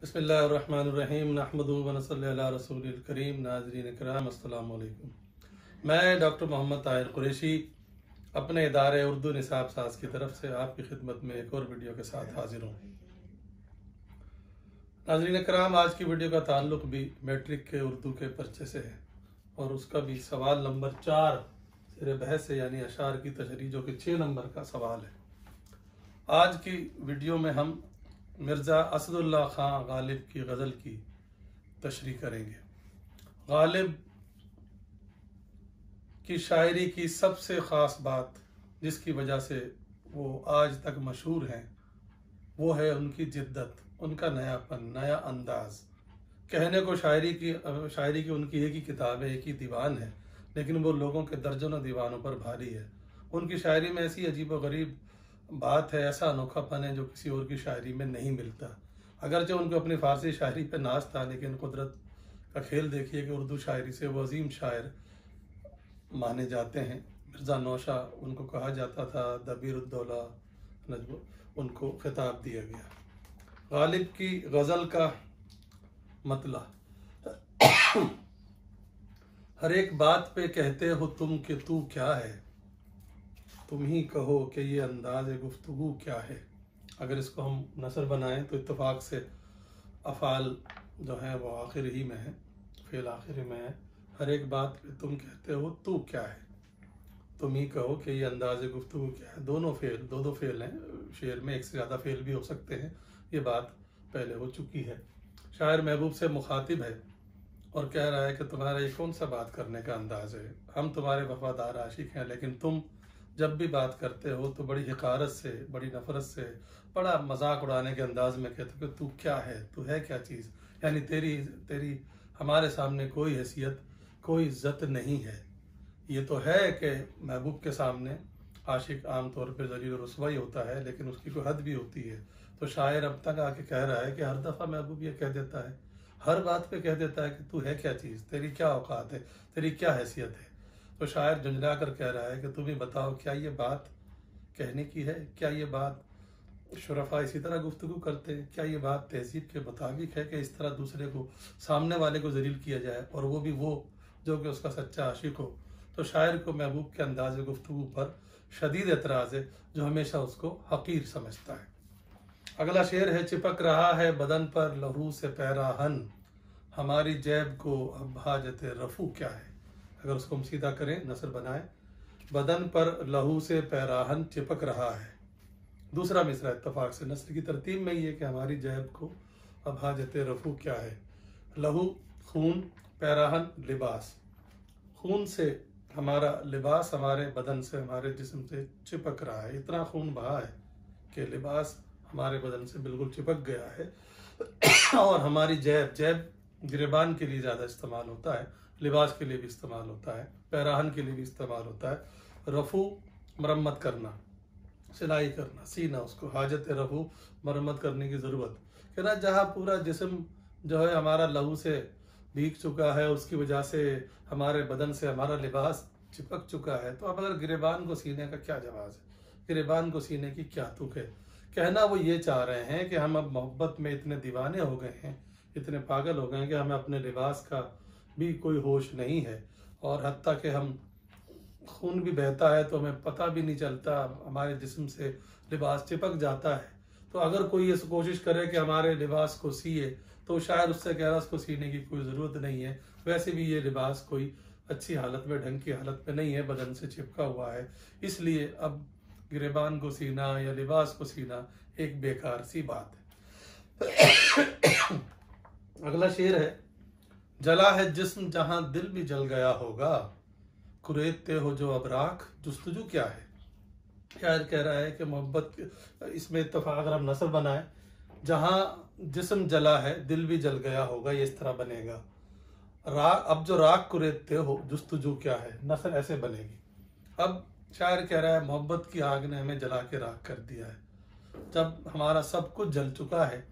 बिस्मिल्लाहिर्रहमानिर्रहीम नहमदुहु व नसल्ली अला रसूलिल करीम। नाज़रीन किराम अस्सलामु अलैकुम। मैं डॉक्टर मोहम्मद ताहिर कुरैशी अपने इदारे उर्दू निसाब साज की तरफ से आपकी खिदमत में एक और वीडियो के साथ हाजिर हूँ। नाज़रीन किराम, आज की वीडियो का ताल्लुक भी मैट्रिक के उर्दू के पर्चे से है और उसका भी सवाल नंबर 4 सिरे बहस है, यानी अशार की तशरीह, जो कि 6 नंबर का सवाल है। आज की वीडियो में हम मिर्ज़ा असदुल्ला खां गालिब की गज़ल की तशरीह करेंगे। गालिब की शायरी की सबसे ख़ास बात, जिसकी वजह से वो आज तक मशहूर हैं, वो है उनकी जिद्दत, उनका नयापन, नया अंदाज। कहने को शायरी की उनकी एक ही किताब है, एक ही दीवान है, लेकिन वो लोगों के दर्जनों दीवानों पर भारी है। उनकी शायरी में ऐसी अजीब व गरीब बात है, ऐसा अनोखापन है जो किसी और की शायरी में नहीं मिलता। अगरचे उनको अपनी फारसी शायरी पे नाज था, लेकिन कुदरत का खेल देखिए कि उर्दू शायरी से वो अजीम शायर माने जाते हैं। मिर्ज़ा नौशा उनको कहा जाता था, दबीरुद्दौला नजब उनको खिताब दिया गया। गालिब की गज़ल का मतला हर एक बात पे कहते हो तुम कि तू क्या है, तुम ही कहो कि ये अंदाज़ गुफ्तगू क्या है। अगर इसको हम नसर बनाएं तो इत्तेफाक से अफ़ाल जो है वो आखिर ही में है, फ़ेल आखिर में है। हर एक बात पे तुम कहते हो तू क्या है, तुम ही कहो कि ये अंदाज़ गुफ्तगू क्या है। दोनों फ़ेल, दो फ़ेल हैं शेर में, एक से ज़्यादा फ़ेल भी हो सकते हैं, ये बात पहले हो चुकी है। शायर महबूब से मुखातिब है और कह रहा है कि तुम्हारा ये कौन सा बात करने का अंदाज़ है, हम तुम्हारे वफादार आशिक हैं, लेकिन तुम जब भी बात करते हो तो बड़ी हिकारत से, बड़ी नफरत से, बड़ा मजाक उड़ाने के अंदाज में कहते हो कि तू क्या है, तू है क्या चीज़, यानी तेरी हमारे सामने कोई हैसियत, कोई इज्जत नहीं है। ये तो है कि महबूब के सामने आशिक आम तौर पर ज़लील और रुसवा ही होता है, लेकिन उसकी कोई हद भी होती है। तो शायर अब तक आके कह रहा है कि हर दफ़ा महबूब ये कह देता है, हर बात पे कह देता है कि तू है क्या चीज़, तेरी क्या औकात है, तेरी क्या हैसियत है। तो शायर झुंझला कर कह रहा है कि तुम ही बताओ, क्या ये बात कहने की है, क्या ये बात शुरफा इसी तरह गुफ्तगू करते हैं, क्या ये बात तहजीब के मुताबिक है कि इस तरह दूसरे को, सामने वाले को जलील किया जाए, और वो भी वो जो कि उसका सच्चा आशिक हो। तो शायर को महबूब के अंदाज गुफ्तगू पर शदीद एतराज़ है, जो हमेशा उसको हकीर समझता है। अगला शेर है, चिपक रहा है बदन पर लहू से पैराहन, हमारी जैब को अब हाजत रफू क्या है। अगर उसको हम सीधा करें, नसर बनाए, बदन पर लहू से पैराहन चिपक रहा है। दूसरा मिसरा इत्तफाक से नसर की तरतीब में ये कि हमारी जैब को अब हाजत रफू क्या है। लहू खून, पैराहन लिबास। खून से हमारा लिबास हमारे बदन से, हमारे जिस्म से चिपक रहा है। इतना खून बहा है कि लिबास हमारे बदन से बिल्कुल चिपक गया है। और हमारी जैब गिरेबान के लिए ज़्यादा इस्तेमाल होता है, लिबास के लिए भी इस्तेमाल होता है, पैराहन के लिए भी इस्तेमाल होता है। रफू मरम्मत करना, सिलाई करना, सीना, उसको हाजत रफू मरम्मत करने की ज़रूरत, कि ना जहाँ पूरा जिस्म जो है हमारा लहू से भीग चुका है, उसकी वजह से हमारे बदन से हमारा लिबास चिपक चुका है। तो अब अगर गिरेबान को सीने का क्या जवाब है, गिरेबान को सीने की क्या तुक है। कहना वो ये चाह रहे हैं कि हम अब मोहब्बत में इतने दीवाने हो गए हैं, इतने पागल हो गए हैं कि हमें अपने लिबास का भी कोई होश नहीं है, और हत्ता कि हम खून भी बहता है तो हमें पता भी नहीं चलता, हमारे जिस्म से लिबास चिपक जाता है। तो अगर कोई इस कोशिश करे कि हमारे लिबास को सिए, तो शायद उससे कह रहा उसको सीने की कोई ज़रूरत नहीं है, वैसे भी ये लिबास कोई अच्छी हालत में, ढंग की हालत में नहीं है, बदन से चिपका हुआ है, इसलिए अब गिरेबान को सीना या लिबास को सीना एक बेकार सी बात है। अगला शेर है, जला है जिस्म जहां दिल भी जल गया होगा, कुरेदते हो जो अब राख जुस्तजू क्या है। शायर कह रहा है कि मोहब्बत, इसमें इत्तफाक अगर हम नसर बनाए, जहां जिस्म जला है दिल भी जल गया होगा, ये इस तरह बनेगा। अब जो राख कुरेदते हो जुस्तजू क्या है, नसर ऐसे बनेगी। अब शायर कह रहा है मोहब्बत की आग ने हमें जला के राख कर दिया है। जब हमारा सब कुछ जल चुका है,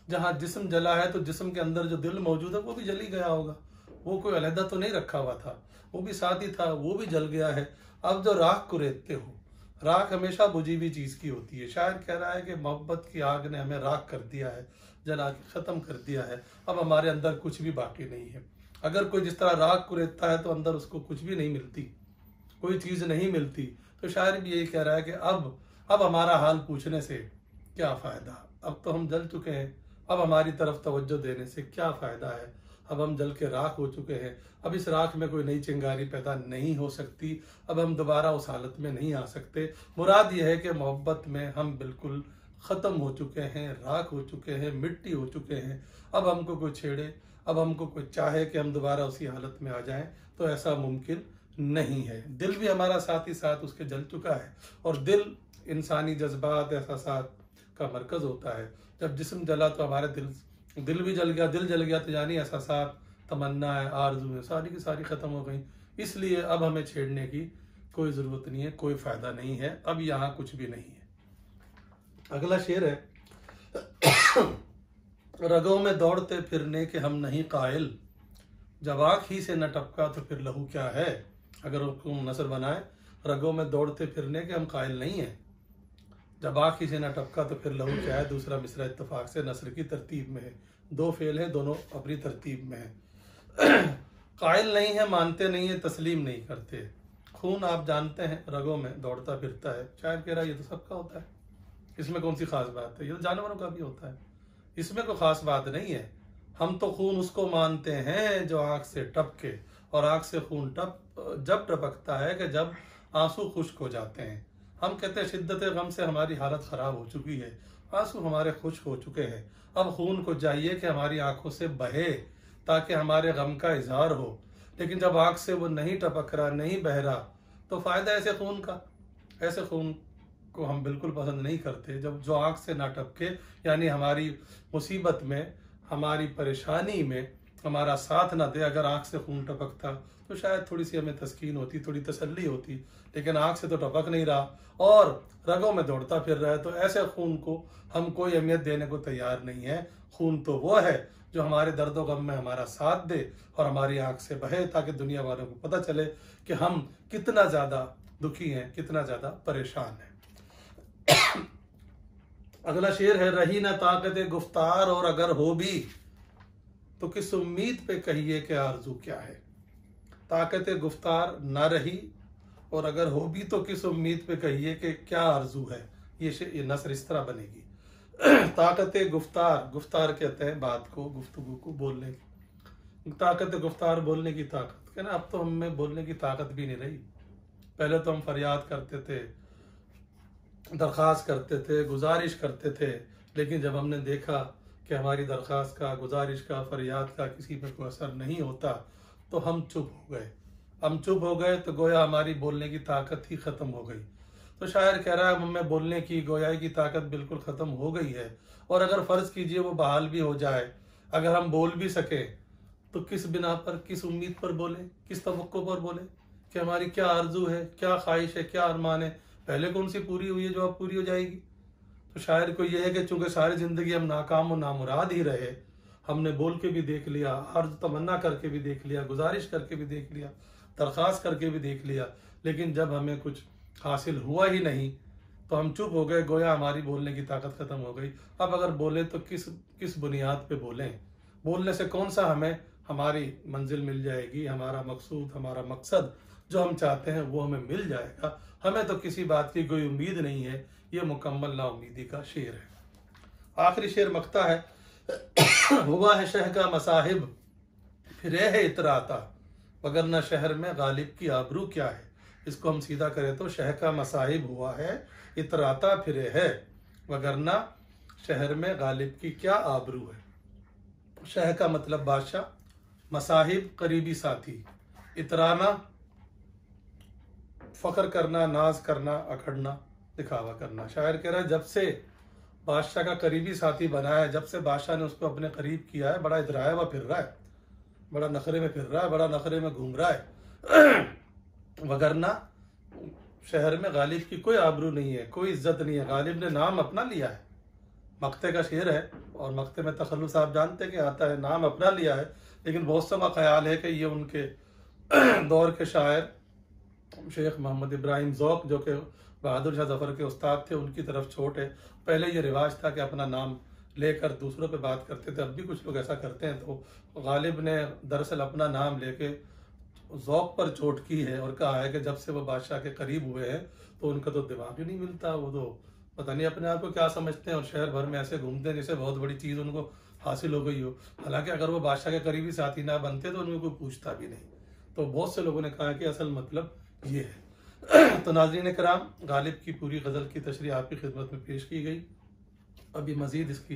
जहाँ जिस्म जला है तो जिस्म के अंदर जो दिल मौजूद है वो भी जल ही गया होगा, वो कोई अलहदा तो नहीं रखा हुआ था, वो भी साथ ही था, वो भी जल गया है। अब जो राख कुरेदते हो, राख हमेशा बुझी हुई चीज की होती है। शायर कह रहा है कि मोहब्बत की आग ने हमें राख कर दिया है, जला के खत्म कर दिया है। अब हमारे अंदर कुछ भी बाकी नहीं है। अगर कोई जिस तरह राख को रेतता है तो अंदर उसको कुछ भी नहीं मिलती, कोई चीज नहीं मिलती। तो शायर भी यही कह रहा है कि अब हमारा हाल पूछने से क्या फायदा, अब तो हम जल चुके हैं, अब हमारी तरफ तवज्जो देने से क्या फायदा है। अब हम जल के राख हो चुके हैं, अब इस राख में कोई नई चिंगारी पैदा नहीं हो सकती, अब हम दोबारा उस हालत में नहीं आ सकते। मुराद यह है कि मोहब्बत में हम बिल्कुल ख़त्म हो चुके हैं, राख हो चुके हैं, मिट्टी हो चुके हैं। अब हमको कोई छेड़े, अब हमको कोई चाहे कि हम दोबारा उसी हालत में आ जाएं, तो ऐसा मुमकिन नहीं है। दिल भी हमारा साथ ही साथ उसके जल चुका है, और दिल इंसानी जज्बात एहसासात का मरकज़ होता है। जब जिस्म जला तो हमारे दिल भी जल गया, दिल जल गया तो यानी एहसासात, तमन्ना है, आरज़ू है, सारी की सारी ख़त्म हो गई। इसलिए अब हमें छेड़ने की कोई ज़रूरत नहीं है, कोई फ़ायदा नहीं है, अब यहाँ कुछ भी नहीं है। अगला शेर है, रगों में दौड़ते फिरने के हम नहीं कायल, जब आँख ही से न टपका तो फिर लहू क्या है। अगर हुक्म नसर बनाए, रगों में दौड़ते फिरने के हम कायल नहीं है, जब आँख ही से न टपका तो फिर लहू क्या है। दूसरा मिसरा इत्तफाक से नसर की तरतीब में है, दो फेल है, दोनों अपनी तरतीब में है। कायल नहीं है, मानते नहीं है, तस्लीम नहीं करते। खून आप जानते हैं रगों में दौड़ता फिरता है। शायर कह रहा है ये तो सबका होता है, इसमें कौन सी खास बात है, ये तो जानवरों का भी होता है, इसमें कोई खास बात नहीं है। हम तो खून उसको मानते हैं जो आँख से टपके, और आँख से खून जब टपकता है कि जब आंसू खुश्क हो जाते हैं। हम कहते हैं शिद्दत गम से हमारी हालत खराब हो चुकी है, आंसू हमारे खुश्क हो चुके हैं, अब खून को चाहिए कि हमारी आंखों से बहे ताकि हमारे गम का इजहार हो। लेकिन जब आंख से वो नहीं टपक रहा, नहीं बह रहा, तो फायदा ऐसे खून का। ऐसे खून को हम बिल्कुल पसंद नहीं करते, जब जो आंख से ना टपके, यानी हमारी मुसीबत में, हमारी परेशानी में हमारा साथ ना दे। अगर आंख से खून टपकता तो शायद थोड़ी सी हमें तस्कीन होती, थोड़ी तसल्ली होती, लेकिन आंख से तो टपक नहीं रहा और रगों में दौड़ता फिर रहा है, तो ऐसे खून को हम कोई अहमियत देने को तैयार नहीं है। खून तो वो है जो हमारे दर्द गम में हमारा साथ दे और हमारी आंख से बहे, ताकि दुनिया वालों को पता चले कि हम कितना ज्यादा दुखी हैं, कितना ज्यादा परेशान हैं। अगला शेर है, रही ना ताकत गुफ्तार और अगर हो भी तो किस उम्मीद पे कहिए कि आरजू क्या है। ताकत गुफ्तार ना रही और अगर हो भी तो किस उम्मीद पे कहिए कि क्या आरजू है। ये नसर इस तरह बनेगी। ताकत गुफ्तार, गुफ्तार कहते हैं बात को, गुफ्तगू को, बोलने की ताकत, गुफ्तार बोलने की ताकत। कहना अब तो हमें बोलने की ताकत भी नहीं रही। पहले तो हम फरियाद करते थे, दरख्वास्त करते थे, गुजारिश करते थे, लेकिन जब हमने देखा कि हमारी दरख्वास्त का, गुजारिश का, फरियाद का किसी पर कोई असर नहीं होता, तो हम चुप हो गए। हम चुप हो गए तो गोया हमारी बोलने की ताकत ही ख़त्म हो गई। तो शायर कह रहा है हमें बोलने की, गोयाई की ताकत बिल्कुल ख़त्म हो गई है। और अगर फ़र्ज़ कीजिए वो बहाल भी हो जाए, अगर हम बोल भी सके, तो किस बिना पर, किस उम्मीद पर बोले, किस तवक्को पर बोले कि हमारी क्या आरजू है, क्या ख्वाहिश है, क्या अरमान है, पहले कौन सी पूरी हुई है जो अब पूरी हो जाएगी। तो शायर को यह है कि चूंकि सारी ज़िंदगी हम नाकाम और नामुराद ही रहे, हमने बोल के भी देख लिया, अर्ज तमन्ना करके भी देख लिया, गुजारिश करके भी देख लिया, दरख्वास्त करके भी देख लिया, लेकिन जब हमें कुछ हासिल हुआ ही नहीं तो हम चुप हो गए, गोया हमारी बोलने की ताकत ख़त्म हो गई। अब अगर बोले तो किस बुनियाद पे बोलें, बोलने से कौन सा हमें हमारी मंजिल मिल जाएगी, हमारा मकसूद, हमारा मकसद जो हम चाहते हैं वो हमें मिल जाएगा। हमें तो किसी बात की कोई उम्मीद नहीं है। ये मुकम्मल नाउमीदी का शेर है। आखिरी शेर मकता है, हुआ है शह का मसाहिब फिरे है इतराता, वगरना शहर में गालिब की आबरू क्या है। इसको हम सीधा करें तो शह का मसाहिब हुआ है, इतराता फिरे है, वगरना शहर में गालिब की क्या आबरू है। शह का मतलब बादशाह, मसाहिब करीबी साथी, इतराना फख्र करना, नाज करना, अखड़ना, दिखावा करना। शायर कह रहा है जब से बादशाह का करीबी साथी बनाया है, जब से बादशाह ने उसको अपने करीब किया है, बड़ा इधराया हुआ फिर रहा है, बड़ा नखरे में फिर रहा है, बड़ा नखरे में घूम रहा है। वगरना शहर में गालिब की कोई आबरू नहीं है, कोई इज्जत नहीं है, गालिब ने नाम अपना लिया है। मक्ते का शेर है और मक्ते में तखल्लुस आप जानते हैं कि आता है, नाम अपना लिया है, लेकिन बहुत का ख्याल है कि ये उनके दौर के शायर शेख मोहम्मद इब्राहिम ज़ौक़, जो कि बहादुर शाह जफर के उस्ताद थे, उनकी तरफ छोट है। पहले ये रिवाज था कि अपना नाम लेकर दूसरों पे बात करते थे, अब भी कुछ लोग ऐसा करते हैं। तो गालिब ने दरअसल अपना नाम लेके ज़ौक़ पर चोट की है और कहा है कि जब से वो बादशाह के करीब हुए हैं तो उनका तो दिमाग ही नहीं मिलता, वो तो पता नहीं अपने आप को क्या समझते हैं और शहर भर में ऐसे घूमते हैं जैसे बहुत बड़ी चीज़ उनको हासिल हो गई हो। हालांकि अगर वो बादशाह के करीबी साथी ना बनते तो उनको कोई पूछता भी नहीं। तो बहुत से लोगों ने कहा कि असल मतलब ये है। तो नाज़रीन कराम, गालिब की पूरी गज़ल की तशरीह आपकी खिदमत में पेश की गई। अभी मज़ीद इसकी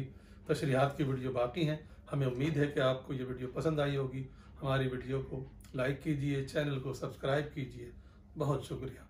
तशरीहात की वीडियो बाकी हैं। हमें उम्मीद है कि आपको ये वीडियो पसंद आई होगी। हमारी वीडियो को लाइक कीजिए, चैनल को सब्सक्राइब कीजिए। बहुत शुक्रिया।